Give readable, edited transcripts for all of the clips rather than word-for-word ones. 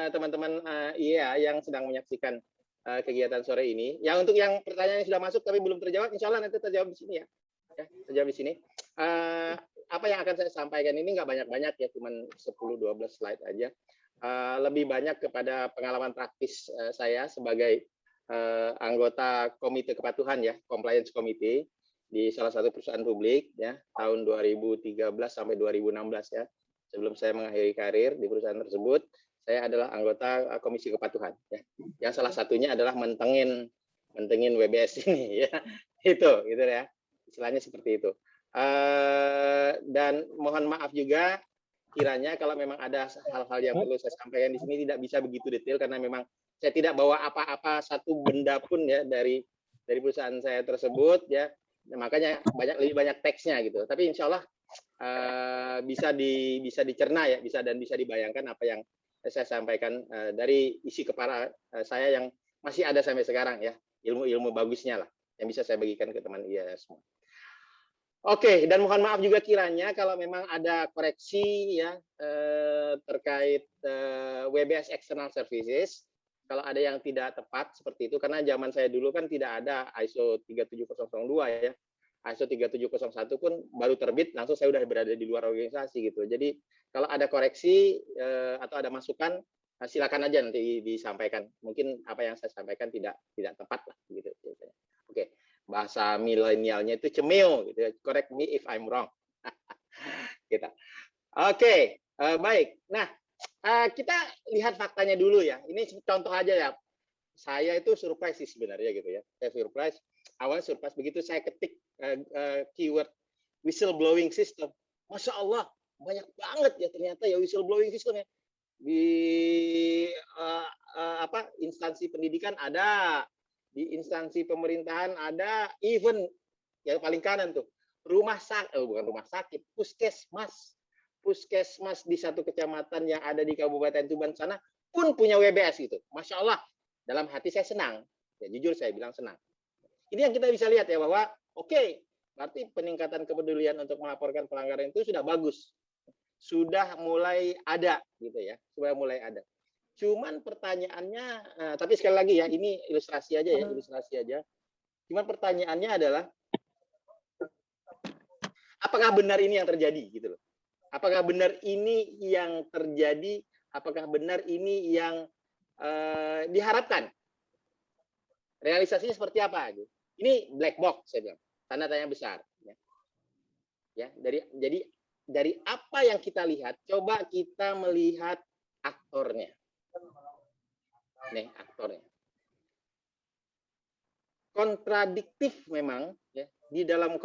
teman-teman iya yang sedang menyaksikan kegiatan sore ini. Yang untuk yang pertanyaan yang sudah masuk tapi belum terjawab, insya Allah nanti terjawab di sini ya. Terjawab di sini. Apa yang akan saya sampaikan ini nggak banyak-banyak ya, cuman 10-12 slide aja. Lebih banyak kepada pengalaman praktis saya sebagai anggota Komite Kepatuhan ya, Compliance Committee di salah satu perusahaan publik ya, tahun 2013 sampai 2016 ya. Sebelum saya mengakhiri karir di perusahaan tersebut, saya adalah anggota Komisi Kepatuhan ya. Yang salah satunya adalah mentengin WBS ini ya. Itu gitu ya. Istilahnya seperti itu. Dan mohon maaf juga kiranya kalau memang ada hal-hal yang perlu saya sampaikan di sini tidak bisa begitu detail karena memang saya tidak bawa apa-apa satu benda pun ya dari perusahaan saya tersebut ya. Makanya lebih banyak teksnya gitu. Tapi insya Allah bisa dicerna ya, bisa dibayangkan apa yang saya sampaikan dari isi kepala saya yang masih ada sampai sekarang ya, ilmu-ilmu bagusnya lah yang bisa saya bagikan ke teman IAS semua. Oke, dan mohon maaf juga kiranya kalau memang ada koreksi ya terkait WBS External Services, kalau ada yang tidak tepat seperti itu, karena zaman saya dulu kan tidak ada ISO 37002 ya. ISO 3701 pun baru terbit, langsung saya udah berada di luar organisasi gitu. Jadi kalau ada koreksi atau ada masukan, silakan aja nanti disampaikan. Mungkin apa yang saya sampaikan tidak tepat lah gitu. Oke, bahasa milenialnya itu cemil gitu. Correct me if I'm wrong. Gitu. Oke, baik. Nah, kita lihat faktanya dulu ya. Ini contoh aja ya. Saya itu surprise sih sebenarnya gitu ya. Saya surprise. Awalnya surprise begitu saya ketik keyword whistleblowing system. Masya Allah, banyak banget ya ternyata ya whistleblowing system ya. Di instansi pendidikan ada, di instansi pemerintahan ada, even yang paling kanan tuh bukan rumah sakit, puskesmas di satu kecamatan yang ada di Kabupaten Tuban sana pun punya WBS gitu. Masya Allah, dalam hati saya senang. Ya jujur saya bilang senang. Ini yang kita bisa lihat ya bahwa oke, berarti peningkatan kepedulian untuk melaporkan pelanggaran itu sudah bagus. Sudah mulai ada gitu ya. Sudah mulai ada. Cuman pertanyaannya, tapi sekali lagi ya, ini ilustrasi aja ya, ilustrasi aja. Cuman pertanyaannya adalah apakah benar ini yang terjadi gitu loh. Apakah benar ini yang terjadi? Apakah benar ini yang diharapkan? Realisasinya seperti apa? Ini black box saya bilang, tanda tanya besar. Ya, jadi dari apa yang kita lihat, coba kita melihat aktornya. Nih aktornya. Kontradiktif memang ya, di dalam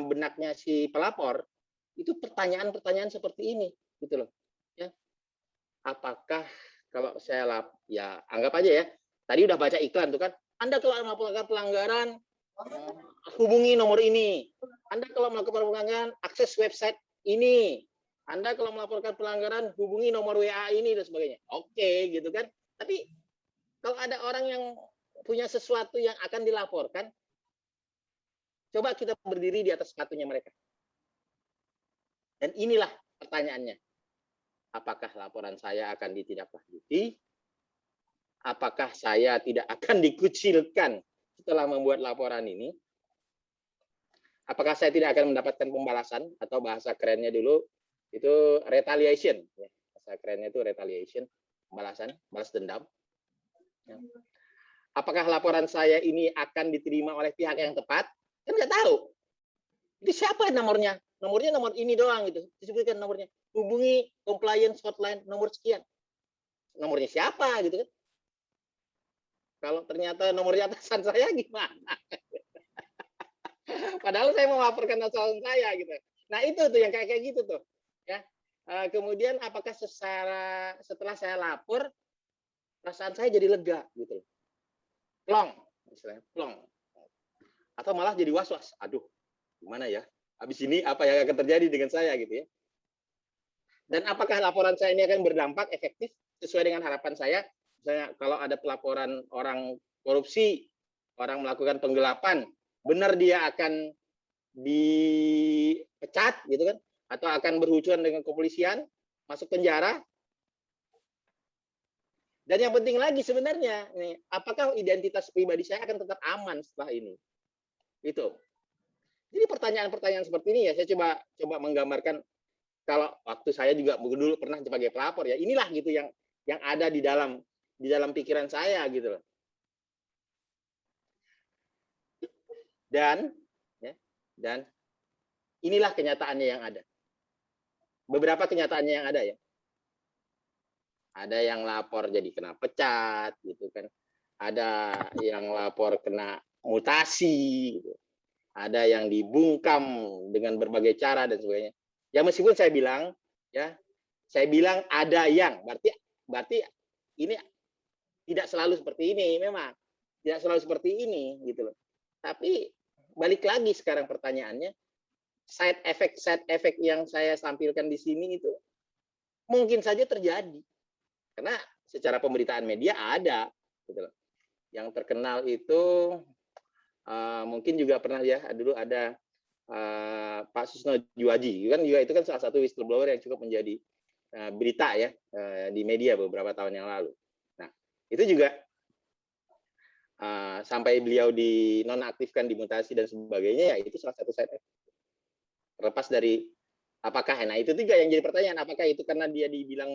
benaknya si pelapor itu pertanyaan-pertanyaan seperti ini gitu loh. Ya. Apakah kalau saya ya anggap aja ya, tadi udah baca iklan tuh kan, Anda kalau melakukan pelanggaran hubungi nomor ini. Anda kalau melakukan pelanggaran akses website ini. Anda kalau melaporkan pelanggaran hubungi nomor WA ini dan sebagainya. Oke, gitu kan. Tapi kalau ada orang yang punya sesuatu yang akan dilaporkan, coba kita berdiri di atas sepatunya mereka. Dan inilah pertanyaannya. Apakah laporan saya akan ditindaklanjuti? Apakah saya tidak akan dikucilkan setelah membuat laporan ini? Apakah saya tidak akan mendapatkan pembalasan atau bahasa kerennya dulu itu retaliation? Bahasa kerennya itu retaliation, balasan, balas dendam. Apakah laporan saya ini akan diterima oleh pihak yang tepat? Kan nggak tahu. Itu siapa nomornya? Nomornya nomor ini doang gitu. Disebutkan nomornya. Hubungi compliance hotline nomor sekian. Nomornya siapa gitu kan? Kalau ternyata nomornya atasan saya gimana? Padahal saya mau melaporkan atasan saya gitu. Nah itu tuh yang kayak gitu tuh. Ya. Kemudian apakah setelah saya lapor, perasaan saya jadi lega gitu. Plong, istilahnya plong. Atau malah jadi was-was. Aduh, gimana ya? Habis ini apa yang akan terjadi dengan saya gitu ya? Dan apakah laporan saya ini akan berdampak efektif sesuai dengan harapan saya? Misalnya kalau ada pelaporan orang korupsi, orang melakukan penggelapan, benar dia akan dipecat gitu kan? Atau akan berhubungan dengan kepolisian, masuk penjara? Dan yang penting lagi sebenarnya, nih, apakah identitas pribadi saya akan tetap aman setelah ini? Itu. Jadi pertanyaan-pertanyaan seperti ini ya, saya coba menggambarkan kalau waktu saya juga dulu pernah sebagai pelapor ya. Inilah gitu yang ada di dalam pikiran saya gitu loh. Dan inilah kenyataannya yang ada. Beberapa kenyataannya yang ada ya. Ada yang lapor jadi kena pecat gitu kan. Ada yang lapor kena mutasi gitu. Ada yang dibungkam dengan berbagai cara dan sebagainya. Ya meskipun saya bilang ada yang berarti ini tidak selalu seperti ini memang. Tidak selalu seperti ini gitu loh. Tapi balik lagi sekarang pertanyaannya, side effect yang saya tampilkan di sini itu mungkin saja terjadi. Karena secara pemberitaan media ada gitu loh. Yang terkenal itu mungkin juga pernah ya dulu ada Pak Susno Juwaji kan juga itu kan salah satu whistleblower yang cukup menjadi berita ya di media beberapa tahun yang lalu. Nah itu juga sampai beliau dinonaktifkan, dimutasi dan sebagainya ya itu salah satu side effect. Terlepas dari apakah itu juga yang jadi pertanyaan, apakah itu karena dia dibilang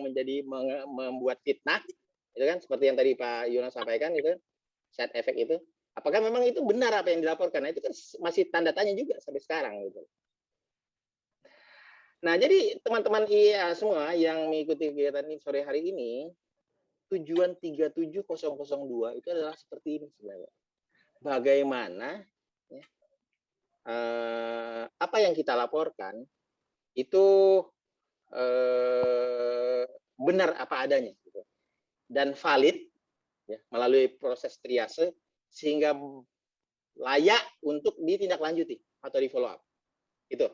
membuat fitnah itu kan seperti yang tadi Pak Yono sampaikan itu side effect itu. Apakah memang itu benar apa yang dilaporkan? Nah, itu kan masih tanda tanya juga sampai sekarang gitu. Nah, jadi teman-teman semua yang mengikuti kegiatan ini sore hari ini, tujuan 37002 itu adalah seperti ini sebenarnya. Bagaimana apa yang kita laporkan itu benar apa adanya gitu. Dan valid ya, melalui proses triase sehingga layak untuk ditindaklanjuti atau di follow up. Itu.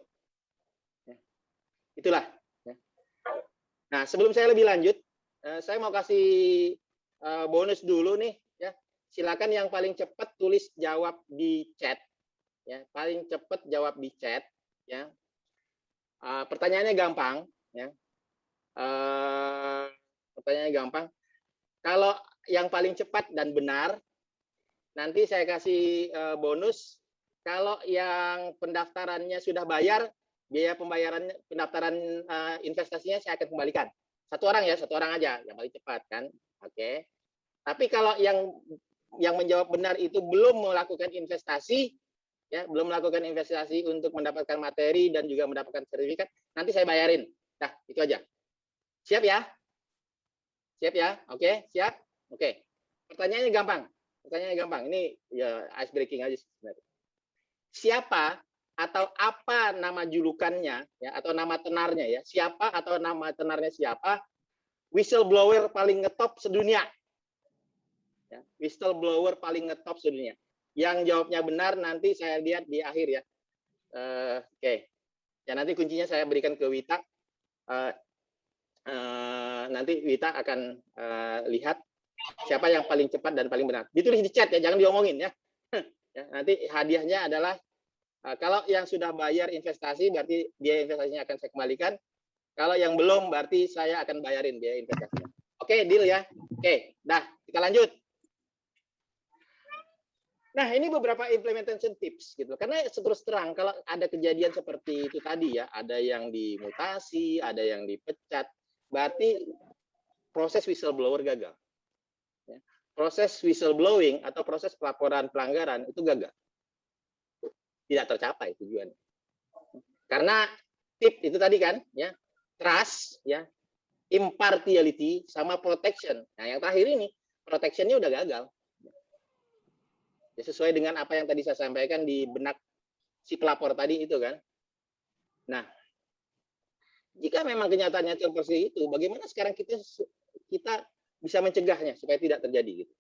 Itulah. Nah, sebelum saya lebih lanjut, saya mau kasih bonus dulu nih ya. Silakan yang paling cepat tulis jawab di chat ya. Paling cepat jawab di chat ya. Pertanyaannya gampang ya. Pertanyaannya gampang. Kalau yang paling cepat dan benar nanti saya kasih bonus. Kalau yang pendaftarannya sudah bayar, biaya pembayaran pendaftaran investasinya saya akan kembalikan. Satu orang aja yang paling cepat kan. Oke. Tapi kalau yang menjawab benar itu belum melakukan investasi, ya belum melakukan investasi untuk mendapatkan materi dan juga mendapatkan sertifikat, nanti saya bayarin. Nah itu aja. Siap ya? Siap ya? Oke, siap? Oke. Pertanyaannya gampang. Ini ya ice breaking aja sebenarnya. Siapa atau apa nama julukannya ya atau nama tenarnya ya? Siapa atau nama tenarnya siapa? Whistleblower paling ngetop sedunia. Ya, whistleblower paling ngetop sedunia. Yang jawabnya benar nanti saya lihat di akhir ya. Oke. Ya nanti kuncinya saya berikan ke Wita. Nanti Wita akan lihat siapa yang paling cepat dan paling benar. Ditulis di chat ya, jangan diomongin ya. Ya nanti hadiahnya adalah kalau yang sudah bayar investasi berarti biaya investasinya akan saya kembalikan. Kalau yang belum berarti saya akan bayarin biaya investasinya. Oke, deal ya. Oke, dah kita lanjut. Nah, ini beberapa implementation tips gitu. Karena terus terang kalau ada kejadian seperti itu tadi ya, ada yang dimutasi, ada yang dipecat, berarti proses whistleblower gagal. Proses whistleblowing atau proses pelaporan pelanggaran itu gagal. Tidak tercapai tujuannya. Karena tip itu tadi kan, ya, trust, ya, impartiality sama protection. Nah, yang terakhir ini protectionnya udah gagal. Ya, sesuai dengan apa yang tadi saya sampaikan di benak si pelapor tadi itu kan. Nah, jika memang kenyataannya seperti itu, bagaimana sekarang kita bisa mencegahnya supaya tidak terjadi gitu?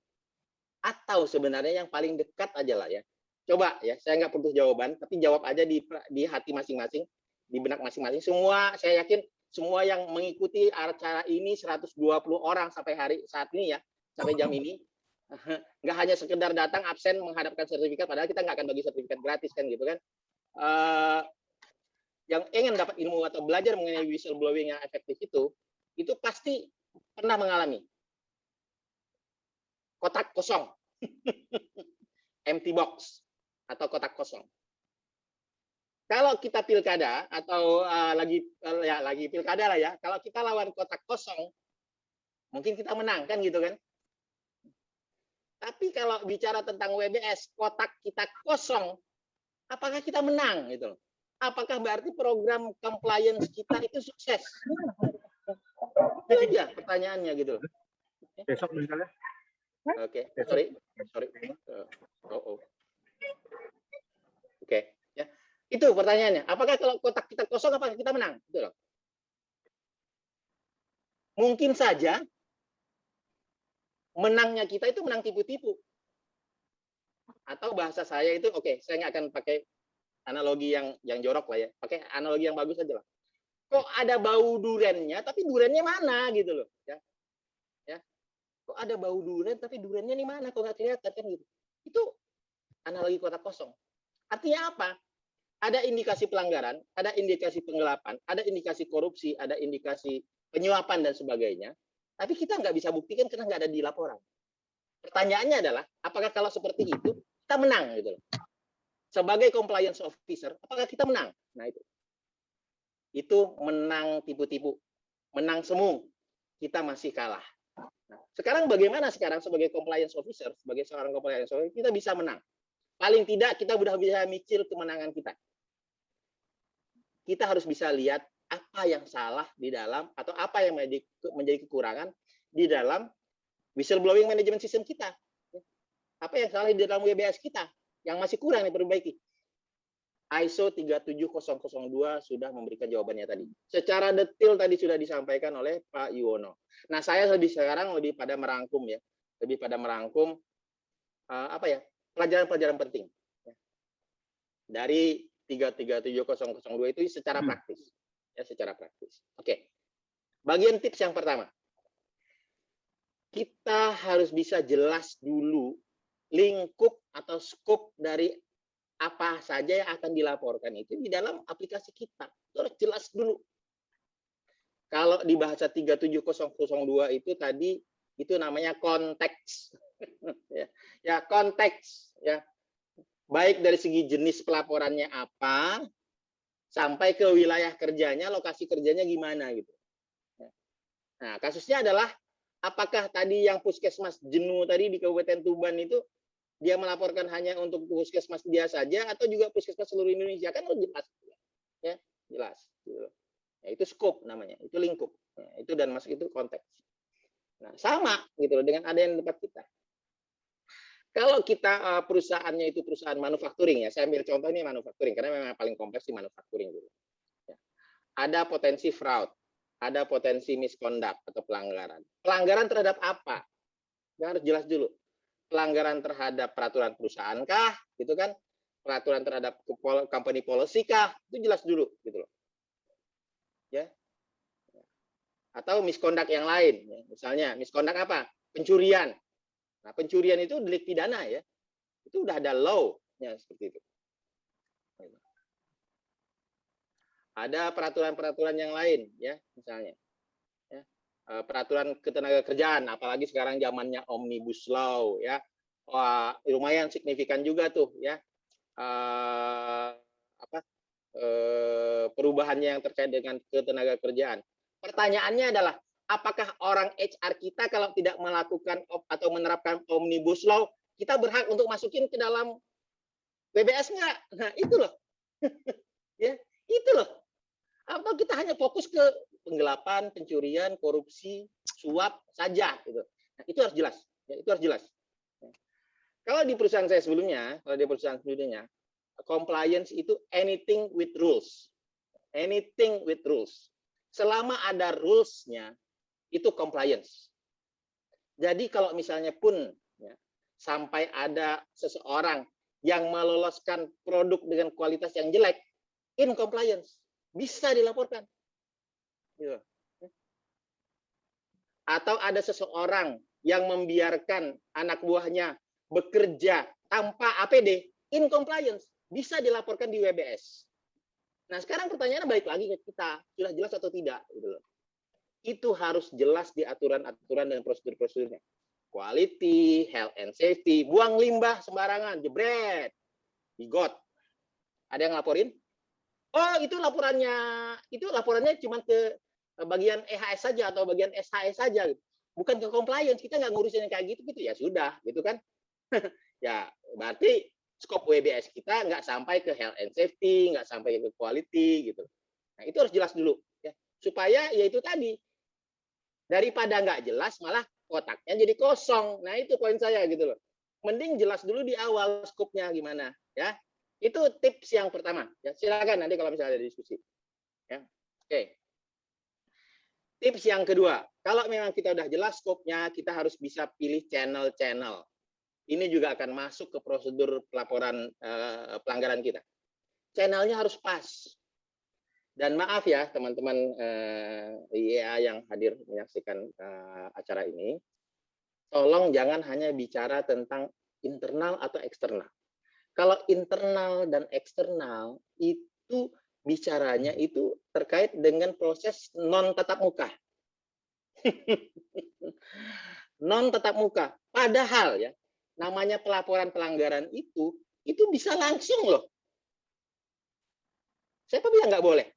Atau sebenarnya yang paling dekat aja lah ya. Coba ya, saya nggak butuh jawaban, tapi jawab aja di hati masing-masing, di benak masing-masing. Semua, saya yakin semua yang mengikuti acara ini 120 orang sampai hari saat ini ya, sampai jam ini, nggak hanya sekedar datang absen menghadapkan sertifikat, padahal kita nggak akan bagi sertifikat gratis kan gitu kan. Yang ingin dapat ilmu atau belajar mengenai whistleblowing yang efektif itu pasti pernah mengalami kotak kosong. Empty box atau kotak kosong. Kalau kita pilkada atau lagi pilkada lah ya, kalau kita lawan kotak kosong, mungkin kita menang kan gitu kan. Tapi kalau bicara tentang WBS, kotak kita kosong, apakah kita menang gitu loh? Apakah berarti program compliance kita itu sukses? Itu aja pertanyaannya gitu loh. Besok misalnya. Oke, sorry. Oke, ya. Itu pertanyaannya. Apakah kalau kotak kita kosong, apakah kita menang? Gitu loh. Mungkin saja menangnya kita itu menang tipu-tipu. Atau bahasa saya itu, oke, saya nggak akan pakai analogi yang jorok lah ya. Pakai analogi yang bagus aja lah. Kok ada bau durennya, tapi durennya mana gitu loh. Ya. Kok ada bau duren, tapi durennya nih mana? Kok nggak kelihatan kan gitu. Itu analogi kotak kosong. Artinya apa? Ada indikasi pelanggaran, ada indikasi penggelapan, ada indikasi korupsi, ada indikasi penyuapan dan sebagainya. Tapi kita nggak bisa buktikan karena nggak ada di laporan. Pertanyaannya adalah, apakah kalau seperti itu kita menang gitu loh. Sebagai compliance officer, apakah kita menang? Nah itu menang tipu-tipu, menang semu, kita masih kalah. Nah, sekarang bagaimana sekarang sebagai compliance officer, sebagai seorang compliance officer, kita bisa menang. Paling tidak kita sudah bisa micil kemenangan kita. Kita harus bisa lihat apa yang salah di dalam atau apa yang menjadi kekurangan di dalam whistleblowing management system kita. Apa yang salah di dalam WBS kita yang masih kurang diperbaiki. ISO 37002 sudah memberikan jawabannya tadi. Secara detail tadi sudah disampaikan oleh Pak Yuwono. Nah, saya sekarang lebih pada merangkum ya. Lebih pada merangkum pelajaran-pelajaran penting. Dari 37002 itu secara praktis. Ya, secara praktis. Oke. Bagian tips yang pertama. Kita harus bisa jelas dulu lingkup atau scope dari apa saja yang akan dilaporkan itu di dalam aplikasi kita. Itu harus jelas dulu. Kalau di bahasa 37002 itu tadi itu namanya konteks. Ya, konteks ya. Baik dari segi jenis pelaporannya apa sampai ke wilayah kerjanya, lokasi kerjanya gimana gitu. Nah, kasusnya adalah apakah tadi yang puskesmas jenuh tadi di Kabupaten Tuban itu dia melaporkan hanya untuk puskesmas dia saja atau juga puskesmas seluruh Indonesia, kan harus jelas ya, jelas gitu. Ya, itu scope namanya, itu lingkup ya, itu dan masuk itu konteks. Nah, sama gitu loh dengan ada yang tempat kita. Kalau kita perusahaannya itu perusahaan manufacturing ya, saya ambil contoh ini manufacturing karena memang paling kompleks di manufacturing dulu. Ya. Ada potensi fraud, ada potensi misconduct atau pelanggaran. Pelanggaran terhadap apa? Yang harus jelas dulu. Pelanggaran terhadap peraturan perusahaan kah, gitu kan? Peraturan terhadap company policy kah? Itu jelas dulu, gitu loh. Ya. Atau misconduct yang lain, ya. Misalnya misconduct apa? Pencurian. Nah, pencurian itu delik pidana ya. Itu udah ada law-nya seperti itu. Ada peraturan-peraturan yang lain ya, misalnya. Ya. Peraturan ketenagakerjaan, apalagi sekarang zamannya Omnibus Law ya. Wah, lumayan signifikan juga tuh ya. Perubahannya yang terkait dengan ketenagakerjaan. Pertanyaannya adalah apakah orang HR kita kalau tidak melakukan atau menerapkan Omnibus Law, kita berhak untuk masukin ke dalam WBS nggak? Nah, itu loh. Ya, itu loh. Atau kita hanya fokus ke penggelapan, pencurian, korupsi, suap saja gitu. Nah, itu harus jelas. Ya, itu harus jelas. Kalau di perusahaan saya sebelumnya, compliance itu anything with rules. Anything with rules. Selama ada rules-nya, itu compliance. Jadi kalau misalnya pun ya, sampai ada seseorang yang meloloskan produk dengan kualitas yang jelek, in compliance, bisa dilaporkan. Gitu. Atau ada seseorang yang membiarkan anak buahnya bekerja tanpa APD, in compliance, bisa dilaporkan di WBS. Nah, sekarang pertanyaannya balik lagi ke kita, sudah jelas atau tidak? Gitu loh. Itu harus jelas di aturan-aturan dan prosedur-prosedurnya. quality, health and safety, buang limbah sembarangan, jebret, di got. Ada yang laporin? Oh, itu laporannya cuma ke bagian EHS saja atau bagian SHS saja, bukan ke compliance. Kita nggak ngurusin yang kayak gitu ya sudah, gitu kan? Ya berarti skop WBS kita nggak sampai ke health and safety, nggak sampai ke quality gitu. Nah itu harus jelas dulu ya, supaya ya itu tadi, daripada nggak jelas malah kotaknya jadi kosong. Nah itu poin saya gitu loh. Mending jelas dulu di awal skopnya gimana ya. Itu tips yang pertama. Ya silakan nanti kalau misalnya ada diskusi. Ya. Oke. Tips yang kedua, kalau memang kita udah jelas skopnya, kita harus bisa pilih channel-channel. Ini juga akan masuk ke prosedur pelaporan pelanggaran kita. Channelnya harus pas. Dan maaf ya teman-teman IEA yang hadir menyaksikan acara ini, tolong jangan hanya bicara tentang internal atau eksternal. Kalau internal dan eksternal itu bicaranya itu terkait dengan proses non tatap muka. Non tatap muka. Padahal ya, namanya pelaporan pelanggaran itu bisa langsung loh. Siapa bilang nggak boleh?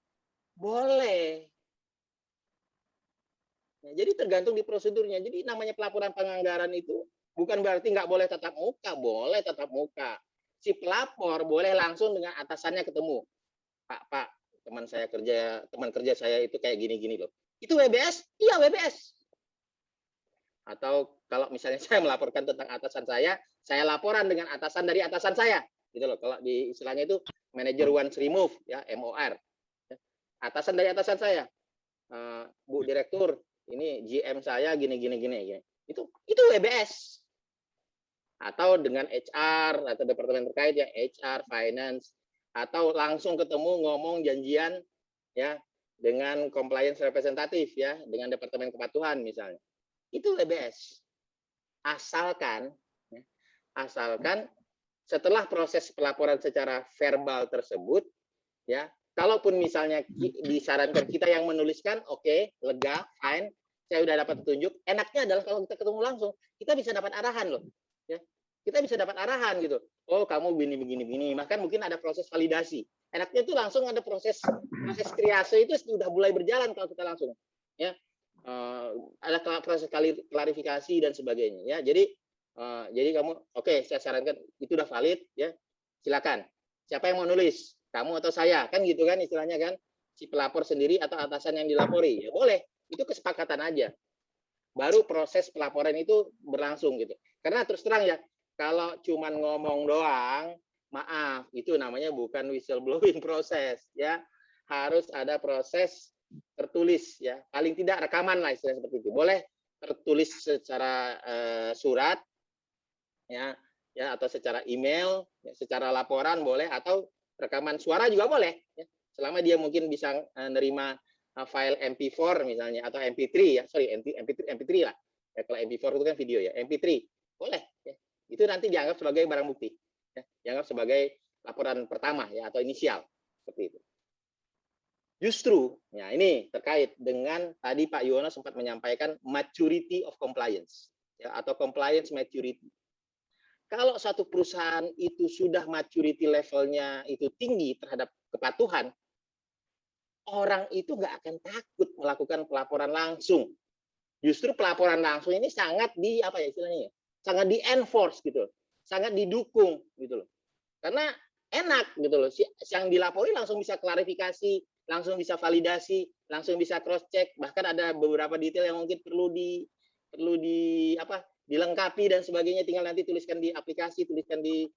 Boleh. Nah, jadi tergantung di prosedurnya. Jadi namanya pelaporan pelanggaran itu bukan berarti nggak boleh tatap muka, boleh tatap muka. Si pelapor boleh langsung dengan atasannya ketemu. Pak, teman kerja saya itu kayak gini-gini loh. Itu WBS? Iya WBS. Atau kalau misalnya saya melaporkan tentang atasan saya laporan dengan atasan dari atasan saya. Gitu loh. Kalau di istilahnya itu manager once remove ya, MOR. Atasan dari atasan saya, Bu Direktur, ini GM saya gini. Itu WBS. Atau dengan HR atau departemen terkait ya, HR, finance, atau langsung ketemu ngomong janjian ya dengan compliance representatif ya, dengan departemen kepatuhan misalnya. Itu WBS. Asalkan setelah proses pelaporan secara verbal tersebut ya, kalaupun misalnya disarankan kita yang menuliskan, oke, lega, fine, saya udah dapat petunjuk. Enaknya adalah kalau kita ketemu langsung, kita bisa dapat arahan loh. Ya, kita bisa dapat arahan gitu. Oh, kamu begini. Bahkan mungkin ada proses validasi. Enaknya itu langsung ada proses triase itu sudah mulai berjalan kalau kita langsung. Ya, ada proses klarifikasi dan sebagainya. Ya, jadi kamu, oke, saya sarankan itu udah valid. Ya, silakan. Siapa yang mau nulis? Kamu atau saya, kan gitu kan istilahnya kan, si pelapor sendiri atau atasan yang dilapori, ya boleh, itu kesepakatan aja. Baru proses pelaporan itu berlangsung gitu. Karena terus terang ya, kalau cuman ngomong doang, maaf, itu namanya bukan whistleblowing proses ya. Harus ada proses tertulis ya, paling tidak rekaman lah istilahnya seperti itu. Boleh tertulis secara surat ya, atau secara email, ya, secara laporan boleh, atau rekaman suara juga boleh ya. Selama dia mungkin bisa nerima file MP4 misalnya atau MP3 ya, MP3 lah ya, kalau MP4 itu kan video ya, MP3 boleh ya. Itu nanti dianggap sebagai barang bukti ya, dianggap sebagai laporan pertama ya, atau inisial seperti itu. Justru ya, ini terkait dengan tadi Pak Yuwono sempat menyampaikan maturity of compliance ya, atau compliance maturity. Kalau satu perusahaan itu sudah maturity levelnya itu tinggi terhadap kepatuhan, orang itu nggak akan takut melakukan pelaporan langsung. Justru pelaporan langsung ini sangat apa ya istilahnya, sangat di-enforce gitu, sangat didukung gitu loh. Karena enak gitu loh, yang dilapori langsung bisa klarifikasi, langsung bisa validasi, langsung bisa cross check, bahkan ada beberapa detail yang mungkin perlu dilengkapi dan sebagainya, tinggal nanti tuliskan di aplikasi, tuliskan di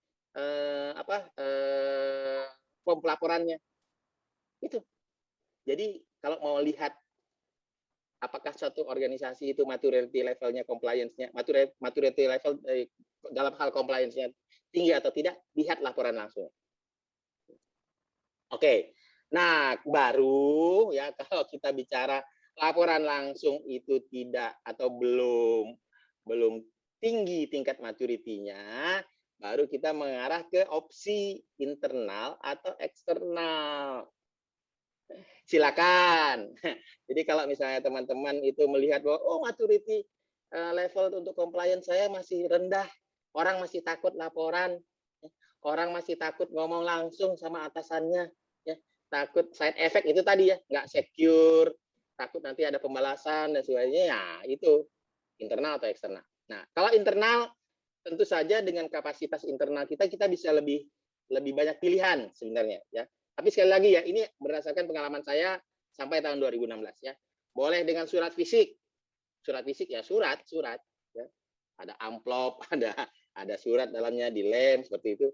form pelaporannya. Itu. Jadi kalau mau lihat apakah suatu organisasi itu maturity levelnya, compliance-nya, maturity level dalam hal compliance-nya tinggi atau tidak, lihat laporan langsung. Oke. Nah, baru ya kalau kita bicara laporan langsung itu tidak atau belum tinggi tingkat maturity-nya, baru kita mengarah ke opsi internal atau eksternal. Silakan. Jadi kalau misalnya teman-teman itu melihat bahwa oh maturity level untuk compliance saya masih rendah. Orang masih takut laporan, orang masih takut ngomong langsung sama atasannya, ya. Takut side effect itu tadi ya, nggak secure, takut nanti ada pembalasan dan sebagainya. Ya itu internal atau eksternal. Nah, kalau internal tentu saja dengan kapasitas internal kita bisa lebih banyak pilihan sebenarnya ya. Tapi sekali lagi ya, ini berdasarkan pengalaman saya sampai tahun 2016 ya. Boleh dengan surat fisik ya, surat ya. Ada amplop, ada surat dalamnya di lem seperti itu.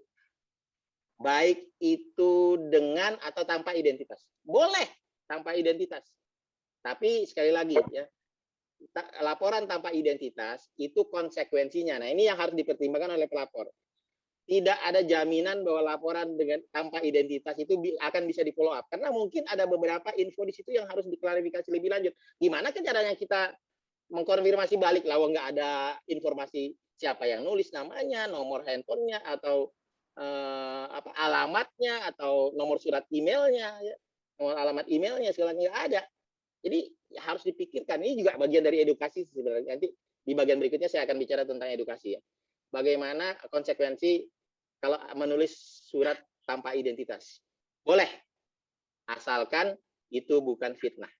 Baik itu dengan atau tanpa identitas. Boleh tanpa identitas. Tapi sekali lagi ya, laporan tanpa identitas itu konsekuensinya. Nah, ini yang harus dipertimbangkan oleh pelapor. Tidak ada jaminan bahwa laporan dengan tanpa identitas itu akan bisa di follow up, karena mungkin ada beberapa info di situ yang harus diklarifikasi lebih lanjut. Gimana kan caranya kita mengkonfirmasi balik lawan nggak ada informasi siapa yang nulis namanya, nomor handphonenya, atau alamatnya, atau nomor surat emailnya, ya. Nomor alamat emailnya segalanya nggak ada. Jadi ya harus dipikirkan. Ini juga bagian dari edukasi sebenarnya. Nanti di bagian berikutnya saya akan bicara tentang edukasi ya. Bagaimana konsekuensi kalau menulis surat tanpa identitas. Boleh, asalkan itu bukan fitnah.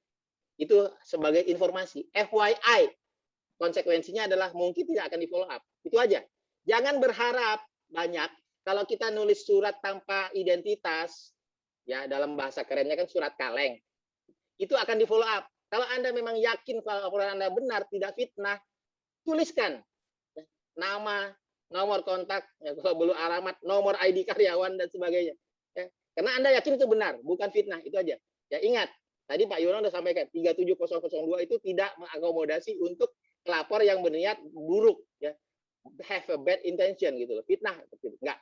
Itu sebagai informasi. FYI, konsekuensinya adalah mungkin tidak akan di follow up. Itu aja. Jangan berharap banyak. Kalau kita nulis surat tanpa identitas, ya dalam bahasa kerennya kan surat kaleng, itu akan di follow up. Kalau Anda memang yakin kalau laporan Anda benar, tidak fitnah, tuliskan nama, nomor kontak, ya, kalau belum alamat, nomor ID karyawan dan sebagainya. Ya. Karena Anda yakin itu benar, bukan fitnah, itu aja. Ya ingat, tadi Pak Yono sudah sampaikan 37002 itu tidak mengakomodasi untuk pelapor yang berniat buruk, ya, have a bad intention gitu loh, fitnah, enggak.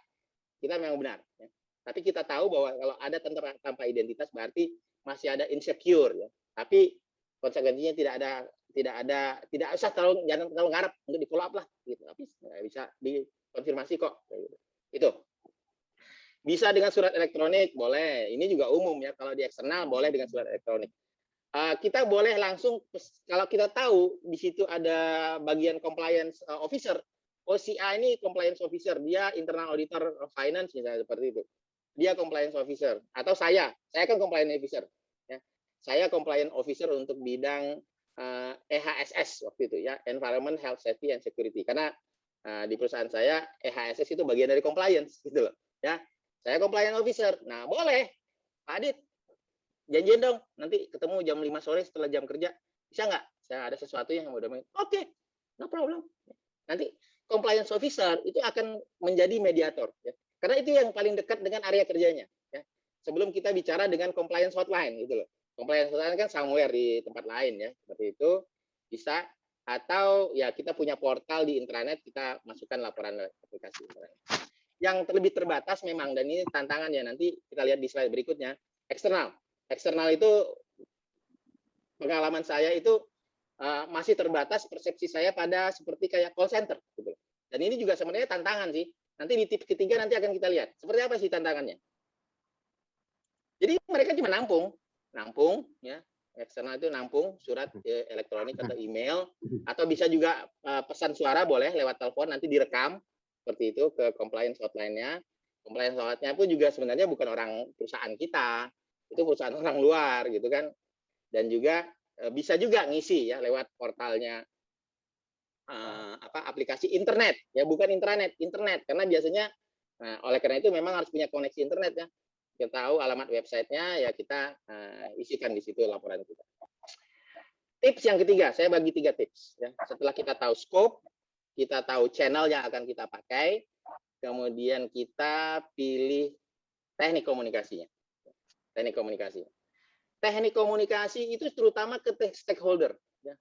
Kita memang benar. Ya. Tapi kita tahu bahwa kalau ada tanpa identitas berarti masih ada insecure, ya. Tapi konsekuensinya tidak usah jangan terlalu ngarep untuk di follow up lah, gitu. Tapi bisa dikonfirmasi kok. Gitu. Itu. Bisa dengan surat elektronik, boleh. Ini juga umum ya. Kalau di eksternal boleh dengan surat elektronik. Kita boleh langsung, kalau kita tahu di situ ada bagian compliance officer. OCA ini compliance officer, dia internal auditor finance misalnya seperti itu. Dia compliance officer, atau saya kan compliance officer. Ya. Saya compliance officer untuk bidang EHSS waktu itu ya, Environment, Health, Safety, and Security. Karena di perusahaan saya EHSS itu bagian dari compliance gitu loh. Ya, saya compliance officer. Nah boleh, Pak Adit, janjian dong, nanti ketemu jam 5 sore setelah jam kerja. Bisa nggak? Saya ada sesuatu yang mau domain. Oke, no problem. Nanti compliance officer itu akan menjadi mediator. Ya. Karena itu yang paling dekat dengan area kerjanya. Ya. Sebelum kita bicara dengan compliance hotline gitu loh. Compliance hotline kan somewhere di tempat lain ya. Seperti itu bisa. Atau ya kita punya portal di intranet, kita masukkan laporan aplikasi intranet. Yang lebih terbatas memang, dan ini tantangannya nanti kita lihat di slide berikutnya, eksternal. Eksternal itu pengalaman saya itu masih terbatas persepsi saya pada seperti kayak call center gitu. Dan ini juga sebenarnya tantangan sih. Nanti di tips ketiga nanti akan kita lihat seperti apa sih tantangannya. Jadi mereka cuma nampung ya. Eksternal itu nampung surat elektronik atau email, atau bisa juga pesan suara boleh lewat telepon, nanti direkam seperti itu ke compliance hotline-nya. Compliance hotline-nya pun juga sebenarnya bukan orang perusahaan kita, itu perusahaan orang luar gitu kan. Dan juga bisa juga ngisi ya lewat portalnya aplikasi internet ya, bukan internet karena biasanya oleh karena itu memang harus punya koneksi internet ya. Kita tahu alamat websitenya ya, kita isikan di situ laporan kita. Tips yang ketiga, saya bagi 3 tips ya. Setelah kita tahu scope, kita tahu channel yang akan kita pakai, kemudian kita pilih teknik komunikasinya. Teknik komunikasi. Teknik komunikasi itu terutama ke stakeholder. Ya.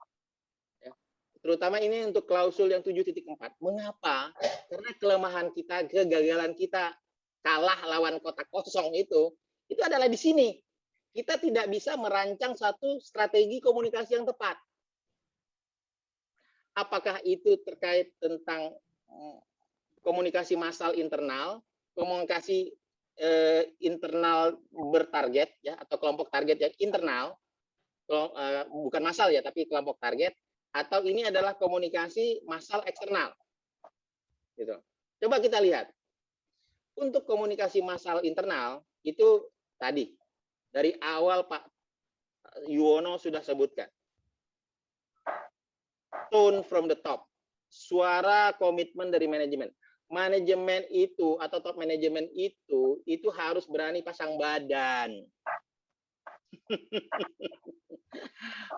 Ya. Terutama ini untuk klausul yang 7.4. Mengapa? Karena kelemahan kita, kegagalan kita kalah lawan kotak kosong itu adalah di sini. Kita tidak bisa merancang satu strategi komunikasi yang tepat. Apakah itu terkait tentang komunikasi massal internal, komunikasi internal bertarget ya, atau kelompok target yang internal, bukan massal ya, tapi kelompok target, atau ini adalah komunikasi massal eksternal. Gitu. Coba kita lihat. Untuk komunikasi massal internal itu tadi dari awal Pak Yuwono sudah sebutkan. Tone from the top. Suara komitmen dari manajemen. Manajemen itu atau top manajemen itu harus berani pasang badan.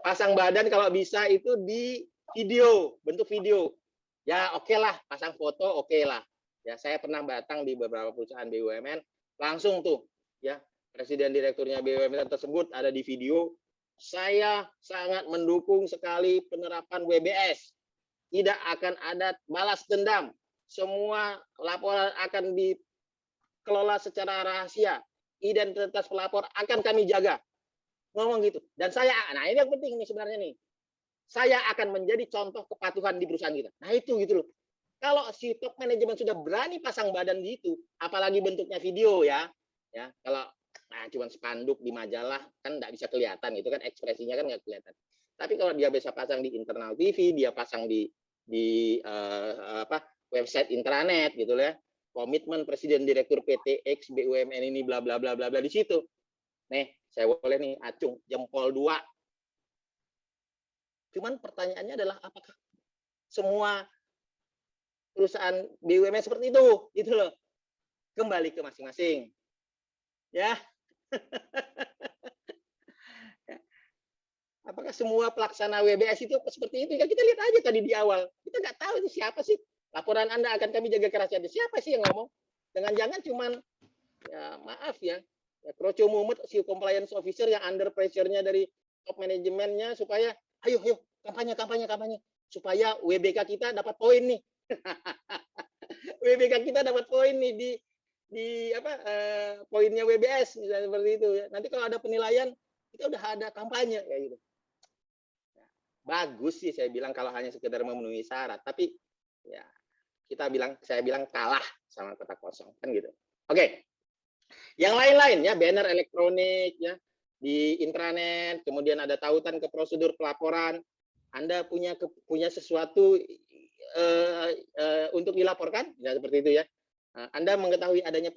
Pasang badan kalau bisa itu di video, bentuk video. Ya oke lah, pasang foto oke lah. Ya saya pernah datang di beberapa perusahaan BUMN, langsung tuh ya presiden direkturnya BUMN tersebut ada di video. Saya sangat mendukung sekali penerapan WBS. Tidak akan ada balas dendam. Semua laporan akan dikelola secara rahasia. Identitas pelapor akan kami jaga. Ngomong gitu. Dan saya, nah ini yang penting nih sebenarnya nih. Saya akan menjadi contoh kepatuhan di perusahaan kita. Nah itu gitu loh. Kalau si top manajemen sudah berani pasang badan gitu, apalagi bentuknya video ya. Ya, kalau cuma spanduk di majalah kan nggak bisa kelihatan, itu kan ekspresinya kan nggak kelihatan. Tapi kalau dia bisa pasang di internal TV, dia pasang di website intranet gitu ya, komitmen presiden direktur PT X BUMN ini bla bla bla bla bla di situ. Nih, saya boleh nih acung jempol 2. Cuman pertanyaannya adalah apakah semua perusahaan BUMN seperti itu gitu loh. Kembali ke masing-masing. Ya. Apakah semua pelaksana WBS itu seperti itu? Ya kita lihat aja tadi di awal. Kita nggak tahu itu siapa sih. Laporan Anda akan kami jaga kerahasiaan. Siapa sih yang ngomong? Jangan-jangan cuman ya maaf ya, Kroco Mumet si compliance officer yang under pressure-nya dari top manajemennya supaya ayo kampanye supaya WBK kita dapat poin nih. WBK kita dapat poin nih di poinnya WBS misalnya seperti itu ya. Nanti kalau ada penilaian kita udah ada kampanye kayak gitu. Bagus sih saya bilang kalau hanya sekedar memenuhi syarat, tapi ya saya bilang kalah sama kotak kosong kan gitu. Oke. Yang lain-lain ya, banner elektronik ya di intranet, kemudian ada tautan ke prosedur pelaporan. Anda punya sesuatu untuk dilaporkan, ya seperti itu ya. Anda mengetahui adanya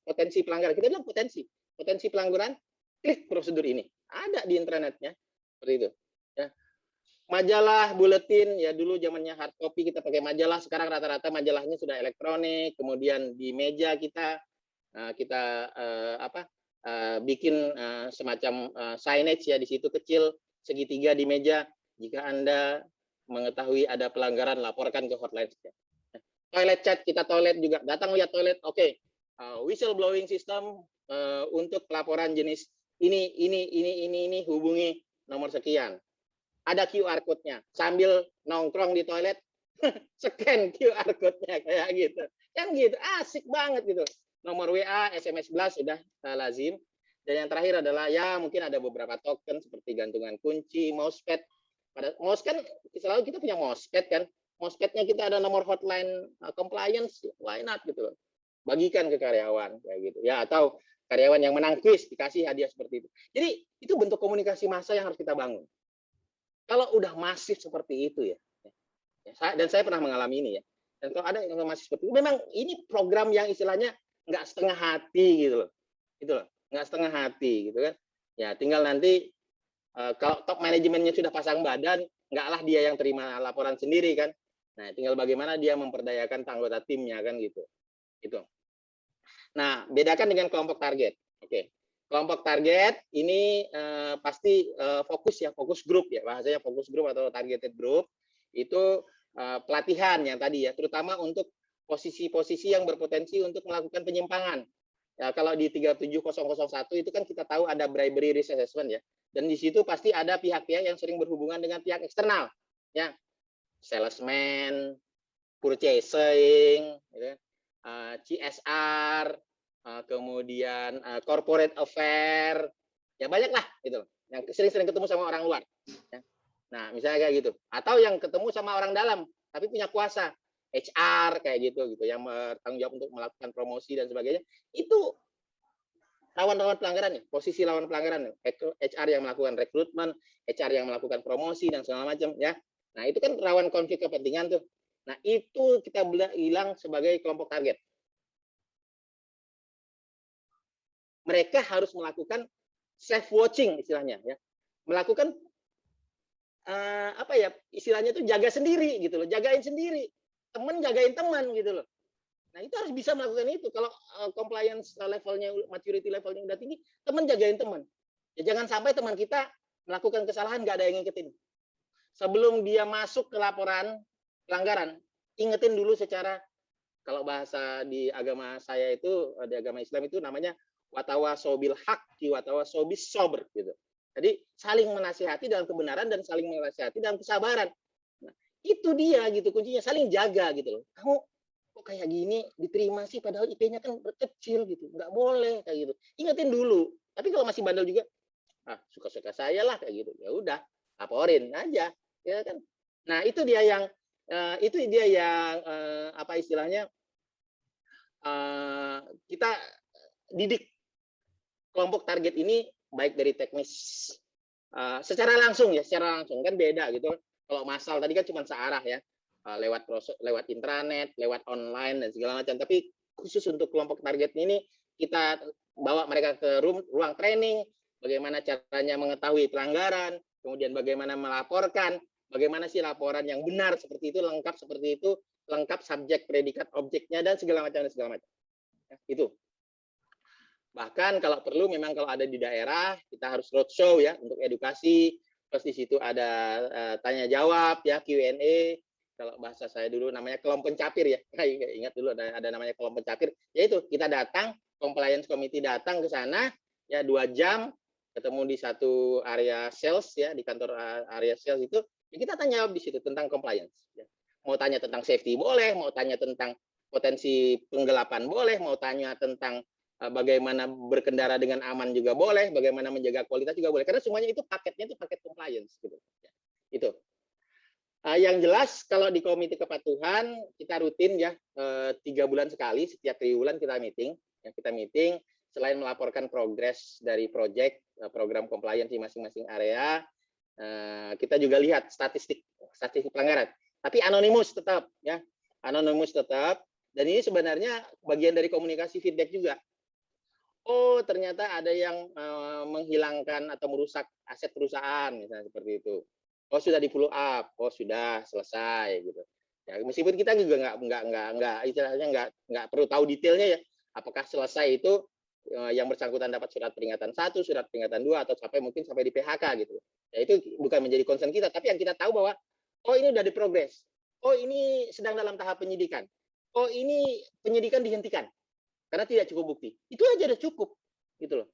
potensi pelanggaran. Kita bilang potensi pelanggaran, klik prosedur ini. Ada di intranetnya, seperti itu. Ya. Majalah, buletin, ya dulu zamannya hard copy kita pakai majalah, sekarang rata-rata majalahnya sudah elektronik. Kemudian di meja kita bikin semacam signage ya di situ kecil segitiga di meja. Jika Anda mengetahui ada pelanggaran, laporkan ke hotline. Toilet chat, kita toilet juga. Datang lihat toilet, oke. Whistleblowing system untuk pelaporan jenis ini hubungi nomor sekian. Ada QR code-nya. Sambil nongkrong di toilet, scan QR code-nya kayak gitu. Kan gitu, asik banget gitu. Nomor WA, SMS blast sudah lazim. Dan yang terakhir adalah ya mungkin ada beberapa token seperti gantungan kunci, mousepad. Pada mousepad selalu kita punya mousepad kan. Mousepadnya kita ada nomor hotline compliance, why not gitu loh. Bagikan ke karyawan kayak gitu. Ya atau karyawan yang menang kuis dikasih hadiah seperti itu. Jadi itu bentuk komunikasi massa yang harus kita bangun. Kalau udah masif seperti itu ya, dan saya pernah mengalami ini ya. Dan kalau ada yang masih seperti itu, memang ini program yang istilahnya nggak setengah hati gitu loh, nggak setengah hati gitu kan. Ya tinggal nanti kalau top manajemennya sudah pasang badan, nggaklah dia yang terima laporan sendiri kan. Nah tinggal bagaimana dia memperdayakan anggota timnya kan gitu. Itu. Nah bedakan dengan kelompok target. Oke. Kelompok target ini pasti fokus ya, fokus grup ya, bahasanya fokus grup atau targeted group itu pelatihan yang tadi ya, terutama untuk posisi-posisi yang berpotensi untuk melakukan penyimpangan. Ya, kalau di 37001 itu kan kita tahu ada bribery risk assessment ya, dan di situ pasti ada pihak-pihak yang sering berhubungan dengan pihak eksternal, ya, salesman, purchasing, ya, CSR. Kemudian corporate affair, ya banyak lah gitu, yang sering-sering ketemu sama orang luar. Ya. Nah misalnya kayak gitu, atau yang ketemu sama orang dalam tapi punya kuasa, HR kayak gitu, yang bertanggung jawab untuk melakukan promosi dan sebagainya. Itu lawan-lawan pelanggaran ya, posisi lawan pelanggaran. HR yang melakukan rekrutmen, HR yang melakukan promosi dan segala macam ya. Nah, itu kan rawan konflik kepentingan tuh. Nah, itu kita bilang sebagai kelompok target. Mereka harus melakukan self watching istilahnya ya. Melakukan apa ya? Istilahnya itu jaga sendiri gitu loh, jagain sendiri. Teman jagain teman gitu loh. Nah, itu harus bisa melakukan itu. Kalau compliance levelnya, maturity levelnya udah tinggi, teman jagain teman. Ya jangan sampai teman kita melakukan kesalahan nggak ada yang ngikutin. Sebelum dia masuk ke laporan pelanggaran, ingetin dulu secara, kalau bahasa di agama saya itu, di agama Islam itu namanya watawasobil haq, watawasobis sober gitu. Jadi saling menasihati dalam kebenaran dan saling menasihati dalam kesabaran. Nah, itu dia gitu kuncinya, saling jaga gitu loh. Kamu kok kayak gini diterima sih, padahal IP-nya kan kecil gitu, nggak boleh kayak gitu. Ingetin dulu. Tapi kalau masih bandel juga, suka-suka saya lah kayak gitu. Ya udah, laporin aja, ya kan. Nah itu dia yang apa istilahnya, kita didik kelompok target ini baik dari teknis secara langsung ya, secara langsung kan beda gitu. Kalau massal tadi kan cuma searah ya, lewat intranet, lewat online dan segala macam. Tapi khusus untuk kelompok target ini kita bawa mereka ke ruang training, bagaimana caranya mengetahui pelanggaran, kemudian bagaimana melaporkan, bagaimana sih laporan yang benar seperti itu, lengkap subjek, predikat, objeknya dan segala macam. Ya, itu. Bahkan kalau perlu memang kalau ada di daerah kita harus roadshow ya untuk edukasi. Terus di situ ada tanya jawab ya, Q&A. Kalau bahasa saya dulu namanya kelom pencapir ya. Ingat dulu ada namanya kelom pencapir. Yaitu kita datang, compliance committee datang ke sana ya 2 jam, ketemu di satu area sales ya, di kantor area sales itu. Ya kita tanya jawab di situ tentang compliance. Ya. Mau tanya tentang safety boleh, mau tanya tentang potensi penggelapan boleh, mau tanya tentang bagaimana berkendara dengan aman juga boleh, bagaimana menjaga kualitas juga boleh. Karena semuanya itu paketnya itu paket compliance gitu. Itu. Yang jelas kalau di komite kepatuhan kita rutin ya 3 bulan sekali, setiap 3 bulan kita meeting. Ya, kita meeting selain melaporkan progres dari proyek program compliance di masing-masing area, kita juga lihat statistik pelanggaran. Tapi anonimus tetap ya, anonimus tetap. Dan ini sebenarnya bagian dari komunikasi feedback juga. Oh, ternyata ada yang menghilangkan atau merusak aset perusahaan, misalnya seperti itu. Oh, sudah di follow up. Oh, sudah selesai gitu. Ya, meskipun kita juga nggak perlu tahu detailnya ya. Apakah selesai itu yang bersangkutan dapat surat peringatan 1, surat peringatan 2, atau mungkin sampai di PHK gitu. Ya, itu bukan menjadi concern kita, tapi yang kita tahu bahwa oh ini udah diprogres. Oh, ini sedang dalam tahap penyidikan. Oh, ini penyidikan dihentikan karena tidak cukup bukti. Itu aja udah cukup gitu loh.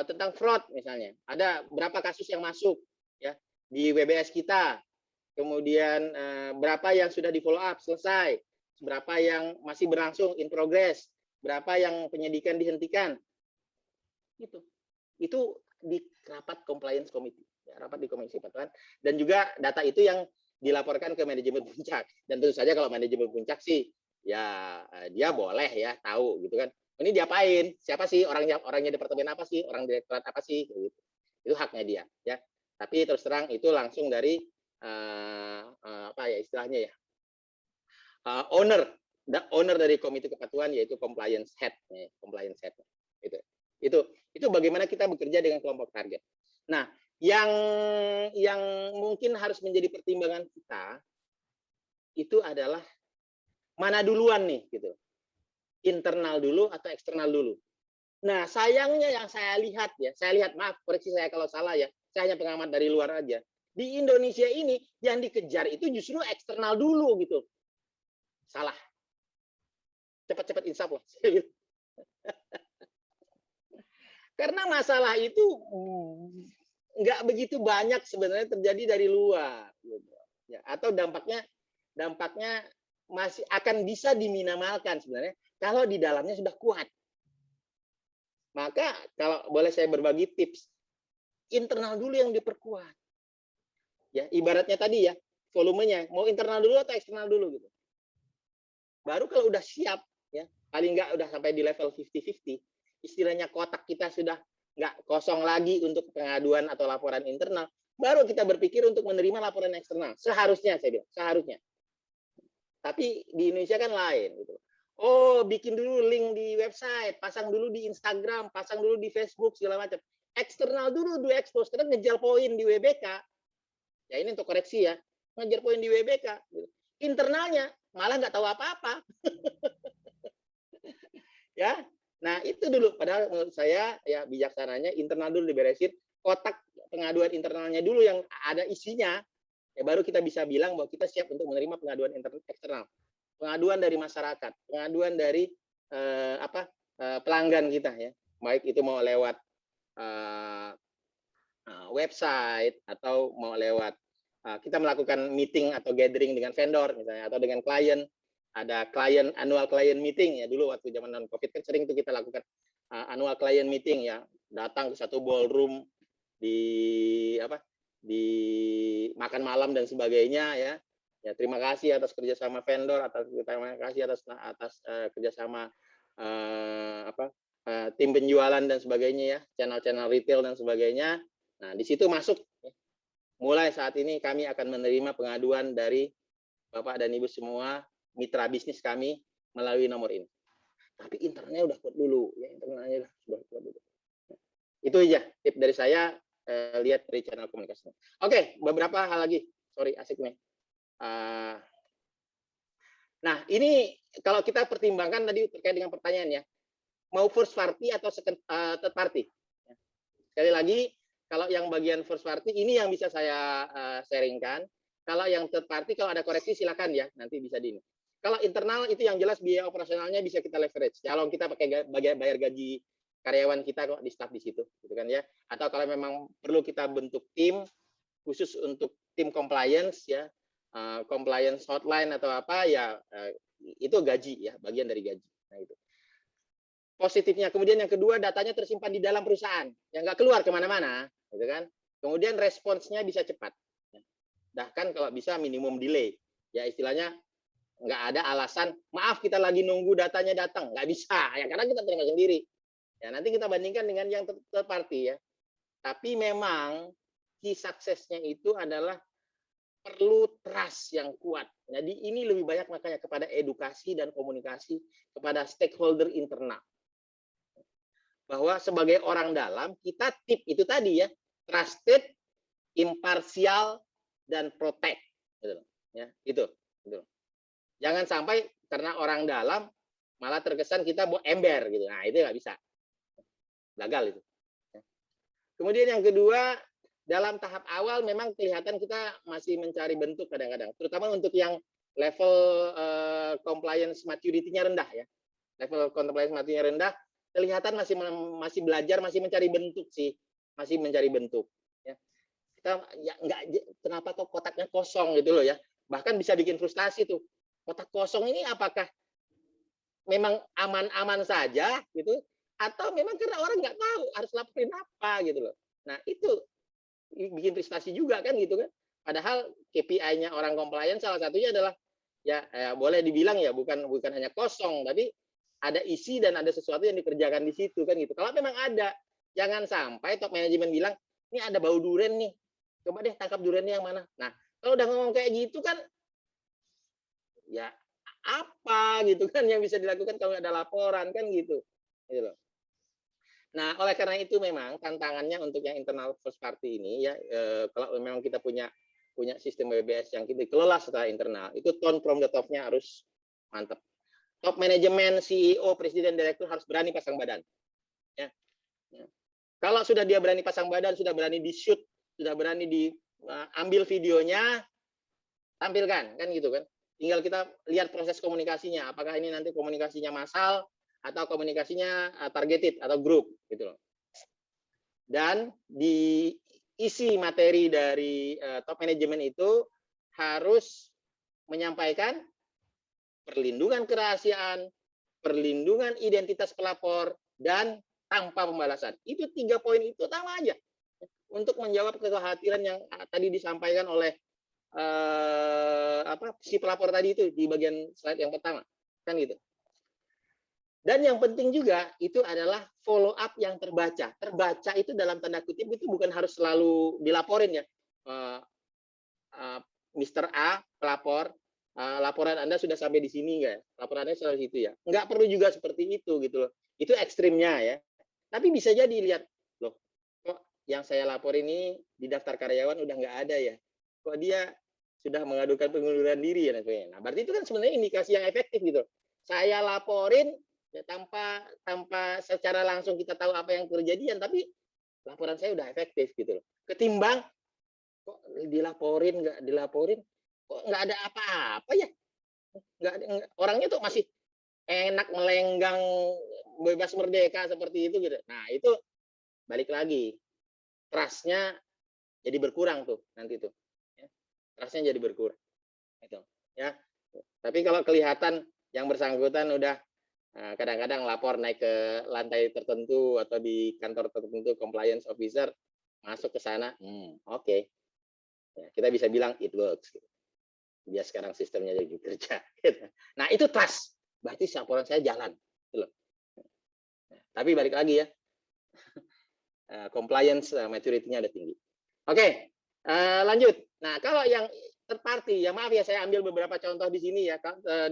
Tentang fraud misalnya, ada berapa kasus yang masuk ya di WBS kita, kemudian berapa yang sudah di follow up selesai, berapa yang masih berlangsung in progress, berapa yang penyidikan dihentikan. Itu di rapat compliance committee, ya, rapat di komisi kepatuhan, dan juga data itu yang dilaporkan ke manajemen puncak. Dan tentu saja kalau manajemen puncak sih ya dia boleh ya tahu gitu kan, ini diapain, siapa sih orangnya departemen apa sih, orang direktorat apa sih gitu. Itu haknya dia ya. Tapi terus terang itu langsung dari apa ya istilahnya ya, owner dari komite kepatuhan, yaitu compliance head ya, itu bagaimana kita bekerja dengan kelompok target. Nah, yang mungkin harus menjadi pertimbangan kita itu adalah mana duluan nih gitu, internal dulu atau eksternal dulu. Nah sayangnya yang saya lihat, maaf koreksi saya kalau salah ya, saya hanya pengamat dari luar aja, di Indonesia ini yang dikejar itu justru eksternal dulu gitu. Salah, cepat-cepat insaf loh. Karena masalah itu nggak begitu banyak sebenarnya terjadi dari luar gitu. Ya, atau dampaknya masih akan bisa diminimalkan sebenarnya kalau di dalamnya sudah kuat. Maka kalau boleh saya berbagi tips, internal dulu yang diperkuat. Ya, ibaratnya tadi ya, volumenya mau internal dulu atau eksternal dulu gitu. Baru kalau udah siap ya, paling nggak udah sampai di level 50-50, istilahnya kotak kita sudah nggak kosong lagi untuk pengaduan atau laporan internal, baru kita berpikir untuk menerima laporan eksternal. Seharusnya saya bilang, seharusnya. Tapi di Indonesia kan lain gitu. Oh, bikin dulu link di website, pasang dulu di Instagram, pasang dulu di Facebook segala macam. Eksternal dulu expose, karena ngejar poin di WBK. Ya ini untuk koreksi ya, ngejar poin di WBK. Internalnya malah nggak tahu apa-apa. Ya, nah itu dulu. Padahal menurut saya ya bijaksananya internal dulu diberesin, kotak pengaduan internalnya dulu yang ada isinya. Ya baru kita bisa bilang bahwa kita siap untuk menerima pengaduan eksternal, pengaduan dari masyarakat, pengaduan dari pelanggan kita ya, baik itu mau lewat website atau mau lewat kita melakukan meeting atau gathering dengan vendor misalnya atau dengan klien, ada annual client meeting ya, dulu waktu zaman non covid kan sering itu kita lakukan annual client meeting ya, datang ke satu ballroom di makan malam dan sebagainya ya. Ya terima kasih atas kerjasama vendor, terima kasih atas kerjasama tim penjualan dan sebagainya ya, channel-channel retail dan sebagainya. Nah di situ masuk. Mulai saat ini kami akan menerima pengaduan dari Bapak dan Ibu semua mitra bisnis kami melalui nomor ini. Tapi internalnya udah kuat dulu ya, internalnya sudah kuat dulu. Itu aja tip dari saya. Lihat dari channel komunikasi. Oke, beberapa hal lagi. Sorry, asik nih. Nah, ini kalau kita pertimbangkan tadi terkait dengan pertanyaan ya, mau first party atau third party. Sekali lagi, kalau yang bagian first party ini yang bisa saya sharingkan. Kalau yang third party, kalau ada koreksi silakan ya, nanti bisa di ini. Kalau internal itu yang jelas biaya operasionalnya bisa kita leverage. Kalau kita pakai bayar gaji karyawan kita kok di staff di situ, gitu kan ya. Atau kalau memang perlu kita bentuk tim khusus untuk tim compliance ya, compliance hotline atau apa ya, itu gaji ya, bagian dari gaji. Nah itu positifnya. Kemudian yang kedua, datanya tersimpan di dalam perusahaan, yang nggak keluar kemana-mana, gitu kan. Kemudian responsnya bisa cepat, bahkan kalau bisa minimum delay. Ya istilahnya nggak ada alasan, maaf kita lagi nunggu datanya datang, nggak bisa ya, karena kita terima sendiri. Ya, nanti kita bandingkan dengan yang third party ya. Tapi memang key suksesnya itu adalah perlu trust yang kuat. Jadi ini lebih banyak makanya kepada edukasi dan komunikasi kepada stakeholder internal. Bahwa sebagai orang dalam, kita tip itu tadi ya, trusted, imparsial, dan protect. Gitu. Ya, itu. Jangan sampai karena orang dalam malah terkesan kita mau ember gitu. Nah, itu nggak bisa. Gagal itu. Kemudian yang kedua, dalam tahap awal memang kelihatan kita masih mencari bentuk kadang-kadang, terutama untuk yang level compliance maturity-nya rendah ya. Level compliance maturity-nya rendah, kelihatan masih belajar, masih mencari bentuk sih, masih mencari bentuk. Ya. Kita ya nggak, kenapa kok kotaknya kosong gitu loh ya. Bahkan bisa bikin frustasi tuh. Kotak kosong ini apakah memang aman-aman saja gitu? Atau memang karena orang nggak tahu harus laporin apa gitu loh. Nah itu bikin frustasi juga kan gitu kan. Padahal KPI-nya orang compliance salah satunya adalah ya boleh dibilang ya bukan hanya kosong, tapi ada isi dan ada sesuatu yang dikerjakan di situ kan gitu. Kalau memang ada, jangan sampai top manajemen bilang ini ada bau duren nih, coba deh tangkap durennya yang mana. Nah kalau udah ngomong kayak gitu kan ya apa gitu kan yang bisa dilakukan kalau nggak ada laporan kan gitu loh. Nah, oleh karena itu memang tantangannya untuk yang internal first party ini ya, kalau memang kita punya sistem WBS yang kita kelola secara internal, itu tone from the top-nya harus mantap. Top manajemen, CEO, presiden, direktur harus berani pasang badan. Ya. Kalau sudah dia berani pasang badan, sudah berani di shoot, sudah berani diambil videonya, tampilkan kan gitu kan. Tinggal kita lihat proses komunikasinya, apakah ini nanti komunikasinya massal atau komunikasinya targeted atau grup gitu loh. Dan di isi materi dari top manajemen itu harus menyampaikan perlindungan kerahasiaan, perlindungan identitas pelapor, dan tanpa pembalasan. Itu 3 poin itu utama aja untuk menjawab kekhawatiran yang tadi disampaikan oleh si pelapor tadi itu di bagian slide yang pertama kan gitu. Dan yang penting juga itu adalah follow up yang terbaca. Terbaca itu dalam tanda kutip itu bukan harus selalu dilaporin ya. uh, uh, Mr. A pelapor, laporan Anda sudah sampai di sini nggak? Laporannya sampai situ ya. Nggak perlu juga seperti itu gitu loh. Itu ekstrimnya ya. Tapi bisa jadi lihat loh, kok yang saya lapor ini di daftar karyawan udah nggak ada ya? Kok dia sudah mengadukan pengunduran diri ya? Nah, berarti itu kan sebenarnya indikasi yang efektif gitu. Saya laporin ya, tanpa secara langsung kita tahu apa yang kejadian, tapi laporan saya udah efektif gitu loh. Ketimbang kok dilaporin kok nggak ada apa-apa ya, orangnya tuh masih enak melenggang bebas merdeka seperti itu gitu. Nah itu balik lagi trustnya jadi berkurang tuh nanti tuh ya. Trustnya jadi berkurang itu ya. Tapi kalau kelihatan yang bersangkutan udah kadang-kadang lapor naik ke lantai tertentu atau di kantor tertentu compliance officer masuk ke sana, oke. Ya, kita bisa bilang it works. Dia sekarang sistemnya jadi kerja. Nah itu trust, berarti laporan saya jalan. Tapi balik lagi ya, compliance maturity-nya ada tinggi. Oke, lanjut. Nah kalau yang third party, ya maaf ya saya ambil beberapa contoh di sini ya.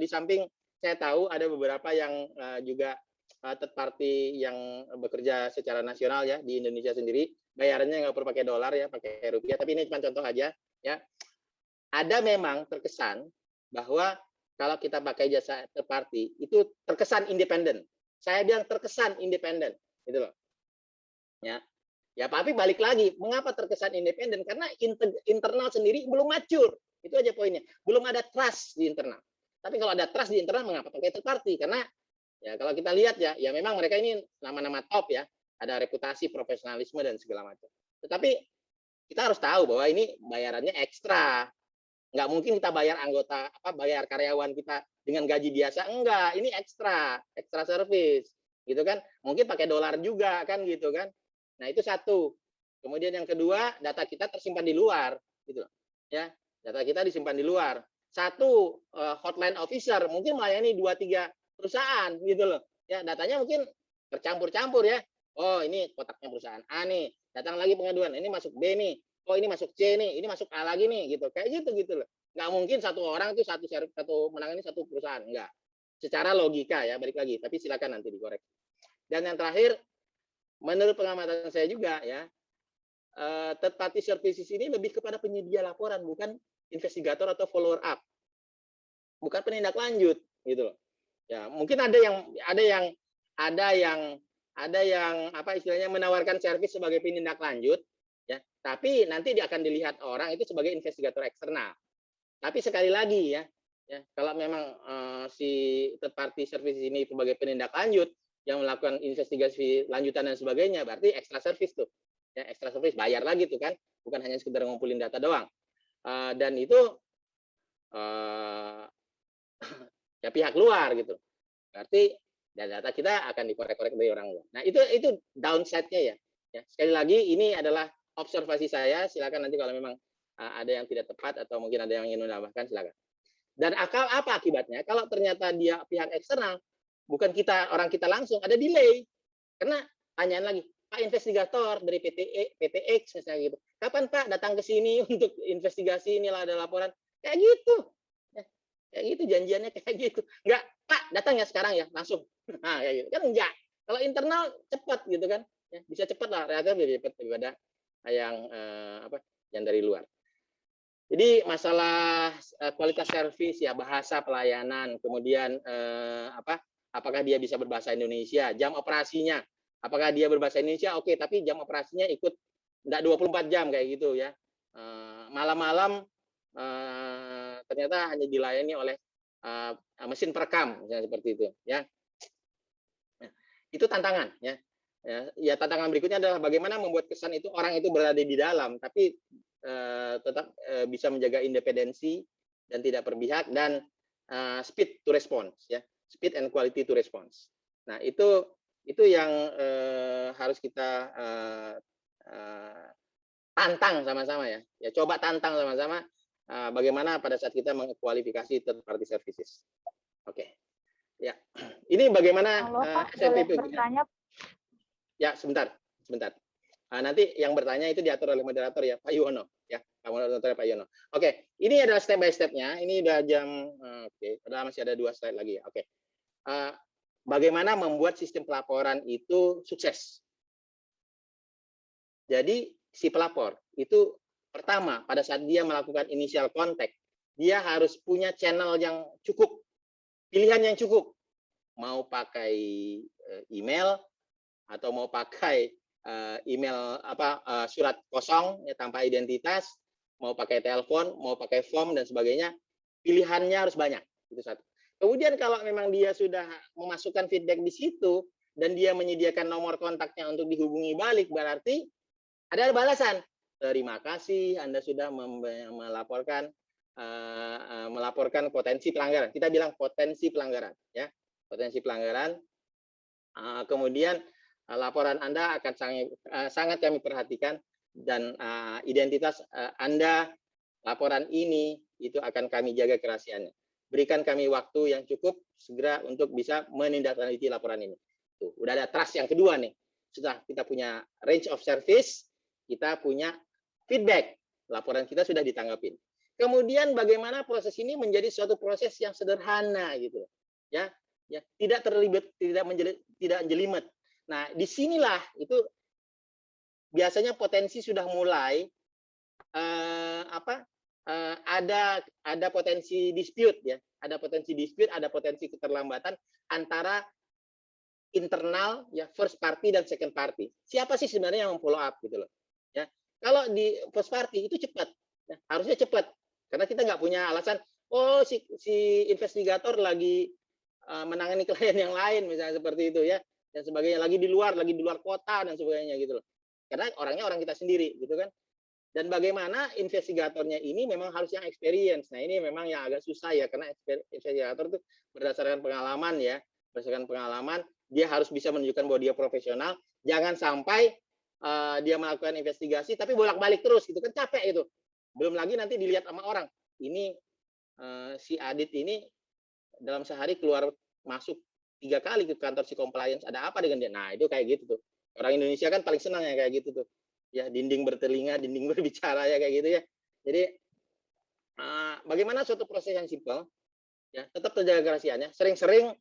Di samping saya tahu ada beberapa yang juga third party yang bekerja secara nasional ya di Indonesia sendiri. Bayarannya nggak perlu pakai dolar ya, pakai rupiah. Tapi ini cuma contoh aja ya. Ada memang terkesan bahwa kalau kita pakai jasa third party itu terkesan independen. Saya bilang terkesan independen, gitu loh. Ya, ya tapi balik lagi, mengapa terkesan independen? Karena internal sendiri belum mature. Itu aja poinnya. Belum ada trust di internal. Tapi kalau ada trust di internal, mengapa pakai third party? Karena ya kalau kita lihat ya, ya memang mereka ini nama-nama top ya. Ada reputasi, profesionalisme dan segala macam. Tetapi kita harus tahu bahwa ini bayarannya ekstra. Nggak mungkin kita bayar anggota bayar karyawan kita dengan gaji biasa, enggak, ini ekstra service gitu kan, mungkin pakai dolar juga kan gitu kan. Nah itu satu. Kemudian yang kedua, data kita tersimpan di luar gitu ya, data kita disimpan di luar. Satu hotline officer mungkin melayani 2-3 perusahaan gitu loh ya, datanya mungkin bercampur-campur ya. Oh ini kotaknya perusahaan A nih, datang lagi pengaduan, ini masuk B nih, oh ini masuk C nih, ini masuk A lagi nih gitu, kayak gitu loh. Nggak mungkin satu orang itu satu menangani satu perusahaan, enggak. Secara logika ya, balik lagi, tapi silakan nanti dikoreksi. Dan yang terakhir, menurut pengamatan saya juga ya, third party services ini lebih kepada penyedia laporan, bukan investigator atau follower up, bukan penindak lanjut gitu loh. Ya mungkin ada yang apa istilahnya menawarkan servis sebagai penindak lanjut ya, tapi nanti dia akan dilihat orang itu sebagai investigator eksternal. Tapi sekali lagi ya kalau memang si third party service ini sebagai penindak lanjut yang melakukan investigasi lanjutan dan sebagainya, berarti extra service tuh ya, extra service bayar lagi tuh kan, bukan hanya sekedar ngumpulin data doang. Dan itu ya pihak luar gitu, berarti data kita akan dikorek-korek dari orang luar. Nah itu downside-nya ya. Sekali lagi ini adalah observasi saya, silakan nanti kalau memang ada yang tidak tepat atau mungkin ada yang ingin menambahkan silakan. Dan apa akibatnya kalau ternyata dia pihak eksternal, bukan kita, orang kita langsung, ada delay. Karena tanyaan lagi, Pak investigator dari PTX misalnya gitu, kapan Pak datang ke sini untuk investigasi, inilah ada laporan, kayak gitu. Kayak gitu janjiannya kayak gitu. Enggak, Pak datang ya sekarang ya langsung. Nah kayak gitu kan enggak. Kalau internal cepat gitu kan, ya, bisa cepat lah, relatif lebih cepat daripada yang dari luar. Jadi masalah kualitas servis ya, bahasa pelayanan, kemudian apakah dia bisa berbahasa Indonesia, jam operasinya, apakah dia berbahasa Indonesia, oke, tapi jam operasinya ikut enggak 24 jam kayak gitu ya. Malam-malam ternyata hanya dilayani oleh mesin perekam misalnya seperti itu ya. Itu tantangan ya. Ya tantangan berikutnya adalah bagaimana membuat kesan itu orang itu berada di dalam tapi tetap bisa menjaga independensi dan tidak berpihak, dan speed to response ya, speed and quality to response. Nah itu yang harus kita tantang sama-sama ya. Ya coba tantang sama-sama bagaimana pada saat kita mengkualifikasi third party services. Oke. Ya. Ini bagaimana Halo Pak, boleh bertanya? Ya, sebentar. Nanti yang bertanya itu diatur oleh moderator ya, Pak Yuwono ya, moderator Pak Yuwono. Oke, ini adalah step by step-nya. Ini udah jam, padahal masih ada 2 slide lagi ya. Oke, bagaimana membuat sistem pelaporan itu sukses? Jadi si pelapor itu pertama pada saat dia melakukan initial contact, dia harus punya channel yang cukup, pilihan yang cukup. Mau pakai email atau mau pakai email surat kosong ya, tanpa identitas, mau pakai telepon, mau pakai form dan sebagainya, pilihannya harus banyak. Itu satu. Kemudian kalau memang dia sudah memasukkan feedback di situ dan dia menyediakan nomor kontaknya untuk dihubungi balik, berarti ada balasan. Terima kasih Anda sudah melaporkan potensi pelanggaran. Kita bilang potensi pelanggaran ya. Potensi pelanggaran. Kemudian laporan Anda akan sangat kami perhatikan dan identitas Anda, laporan ini itu akan kami jaga kerahasiaannya. Berikan kami waktu yang cukup segera untuk bisa menindaklanjuti laporan ini. Tuh, udah ada trust yang kedua nih. Setelah kita punya range of service, kita punya feedback, laporan kita sudah ditanggapin. Kemudian bagaimana proses ini menjadi suatu proses yang sederhana gitu, ya, tidak terlibat, tidak jelimet. Nah, disinilah itu biasanya potensi sudah mulai ada potensi dispute ya, ada potensi keterlambatan antara internal ya, first party dan second party. Siapa sih sebenarnya yang follow up gitu loh. Ya, kalau di first party itu cepat, ya, harusnya cepat karena kita nggak punya alasan. Oh si investigator lagi menangani klien yang lain misalnya seperti itu ya, dan sebagainya, lagi di luar kota dan sebagainya gitu loh. Karena orangnya orang kita sendiri gitu kan. Dan bagaimana investigatornya ini memang harus yang experience. Nah ini memang yang agak susah ya karena investigator itu berdasarkan pengalaman ya, dia harus bisa menunjukkan bahwa dia profesional. Jangan sampai dia melakukan investigasi tapi bolak-balik terus gitu kan, capek itu. Belum lagi nanti dilihat sama orang. Ini si Adit ini dalam sehari keluar masuk 3 kali ke kantor si compliance, ada apa dengan dia? Nah itu kayak gitu tuh. Orang Indonesia kan paling senang ya kayak gitu tuh. Ya dinding bertelinga, dinding berbicara ya kayak gitu ya. Jadi bagaimana suatu proses yang simpel ya tetap terjaga kerahasiaannya. Sering-sering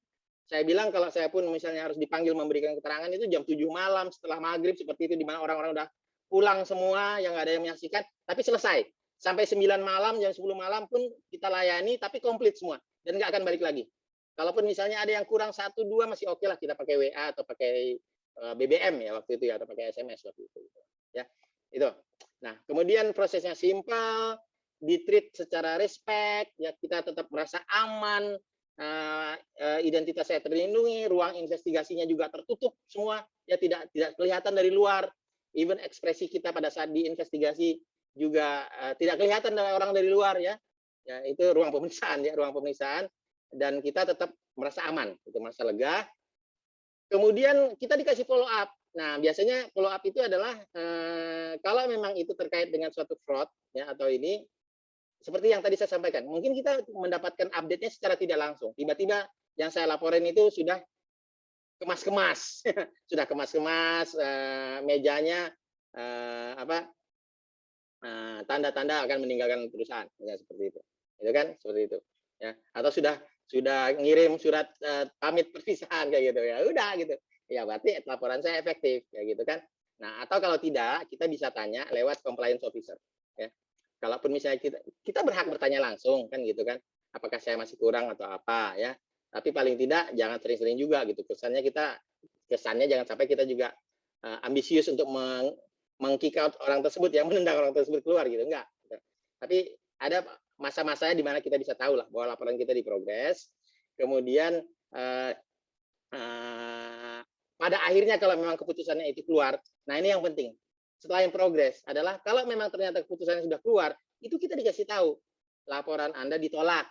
saya bilang kalau saya pun misalnya harus dipanggil memberikan keterangan itu jam 7 malam setelah maghrib seperti itu, di mana orang-orang udah pulang semua, yang nggak ada yang menyaksikan, tapi selesai. Sampai 9 malam, jam 10 malam pun kita layani, tapi komplit semua dan nggak akan balik lagi. Kalaupun misalnya ada yang kurang 1-2 masih oke lah, kita pakai WA atau pakai BBM ya waktu itu ya, atau pakai SMS waktu itu. Ya, itu. Nah, kemudian prosesnya simpel, ditreat secara respect, ya kita tetap merasa aman, identitas saya terlindungi, ruang investigasinya juga tertutup semua, ya tidak kelihatan dari luar. Even ekspresi kita pada saat diinvestigasi juga tidak kelihatan dari orang dari luar ya. Ya itu ruang pemeriksaan ya, ruang pemeriksaan, dan kita tetap merasa aman, itu merasa lega. Kemudian kita dikasih follow up. Nah, biasanya follow up itu adalah kalau memang itu terkait dengan suatu fraud ya atau ini, seperti yang tadi saya sampaikan, mungkin kita mendapatkan update-nya secara tidak langsung. Tiba-tiba yang saya laporin itu sudah kemas-kemas, sudah kemas-kemas, mejanya tanda-tanda akan meninggalkan perusahaan, ya seperti itu. Itu kan seperti itu. Ya, atau sudah ngirim surat pamit perpisahan kayak gitu ya. Udah gitu. Ya berarti laporan saya efektif kayak gitu kan. Nah, atau kalau tidak kita bisa tanya lewat compliance officer ya. Kalaupun misalnya kita berhak bertanya langsung kan gitu kan. Apakah saya masih kurang atau apa ya. Tapi paling tidak jangan sering-sering juga gitu. Kesannya jangan sampai kita juga ambisius untuk meng-kick out orang tersebut, yang menendang orang tersebut keluar gitu, enggak. Tapi ada masa-masanya di mana kita bisa tahu lah bahwa laporan kita diprogres. Kemudian pada akhirnya kalau memang keputusannya itu keluar, nah ini yang penting. Setelah yang progres adalah kalau memang ternyata keputusannya sudah keluar, itu kita dikasih tahu laporan Anda ditolak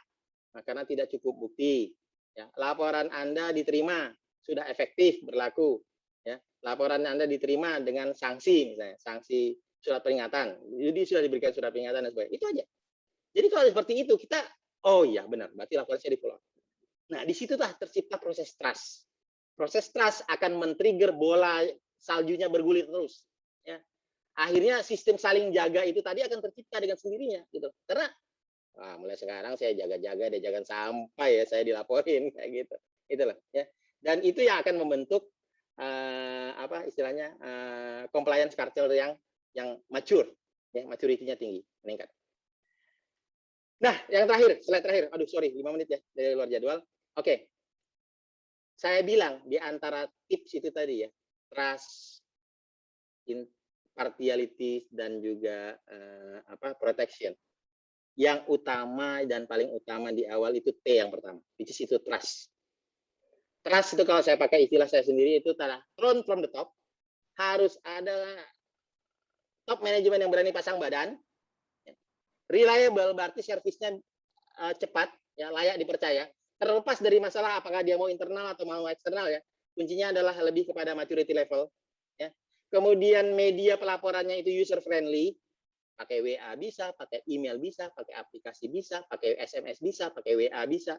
karena tidak cukup bukti. Ya, laporan Anda diterima, sudah efektif berlaku. Ya, laporan Anda diterima dengan sanksi, misalnya sanksi surat peringatan. Jadi sudah diberikan surat peringatan dan sebagainya. Itu aja. Jadi kalau seperti itu kita, oh iya benar, berarti laporan saya di-follow up. Nah, di situ tercipta proses trust. Proses trust akan men-trigger bola saljunya bergulir terus. Ya. akhirnya sistem saling jaga itu tadi akan tercipta dengan sendirinya gitu. Karena mulai sekarang saya jaga-jaga deh, jangan sampai ya saya dilaporin kayak gitu. Itulah ya. Dan itu yang akan membentuk apa istilahnya compliance culture yang mature, ya, maturity-nya tinggi, meningkat. Nah, yang terakhir, slide terakhir. Aduh, sorry, 5 menit ya dari luar jadwal. Oke. Saya bilang di antara tips itu tadi ya, trust, impartiality, dan juga protection. Yang utama dan paling utama di awal itu T yang pertama, which is itu trust. Trust itu kalau saya pakai istilah saya sendiri itu adalah throne from the top. Harus ada top manajemen yang berani pasang badan. Reliable berarti servisnya cepat, ya, layak dipercaya. Terlepas dari masalah apakah dia mau internal atau mau eksternal ya. Kuncinya adalah lebih kepada maturity level. Ya. Kemudian media pelaporannya itu user friendly. Pakai WA bisa, pakai email bisa, pakai aplikasi bisa, pakai SMS bisa, pakai WA bisa,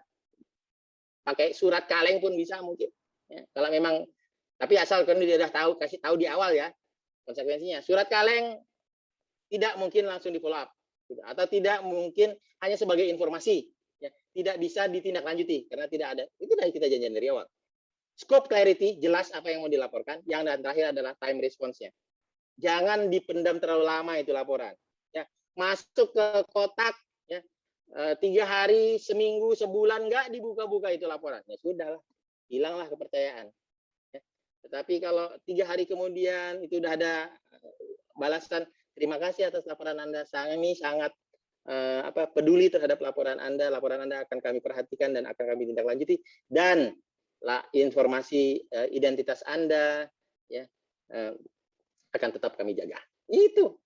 pakai surat kaleng pun bisa mungkin. Ya, kalau memang, tapi asal kan dia sudah tahu, kasih tahu di awal ya konsekuensinya. Surat kaleng tidak mungkin langsung di follow up, atau tidak mungkin hanya sebagai informasi, ya, tidak bisa ditindaklanjuti karena tidak ada. Itu dari kita janjian dari awal. Scope clarity, jelas apa yang mau dilaporkan. Yang terakhir adalah time response-nya. Jangan dipendam terlalu lama itu laporan. Ya, masuk ke kotak ya, 3 hari, seminggu, sebulan nggak dibuka-buka itu laporan. Ya sudahlah, hilanglah kepercayaan. Ya. Tetapi kalau 3 hari kemudian itu udah ada balasan, terima kasih atas laporan Anda. Kami sangat peduli terhadap laporan Anda. Laporan Anda akan kami perhatikan dan akan kami tindak lanjuti. Dan informasi identitas Anda ya akan tetap kami jaga. Itu.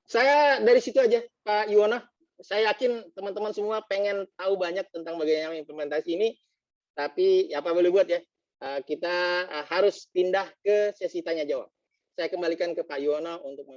Saya dari situ aja, Pak Yuwono. Saya yakin teman-teman semua pengen tahu banyak tentang bagaimana implementasi ini. Tapi apa boleh buat ya, kita harus pindah ke sesi tanya jawab. Saya kembalikan ke Pak Yuwono untuk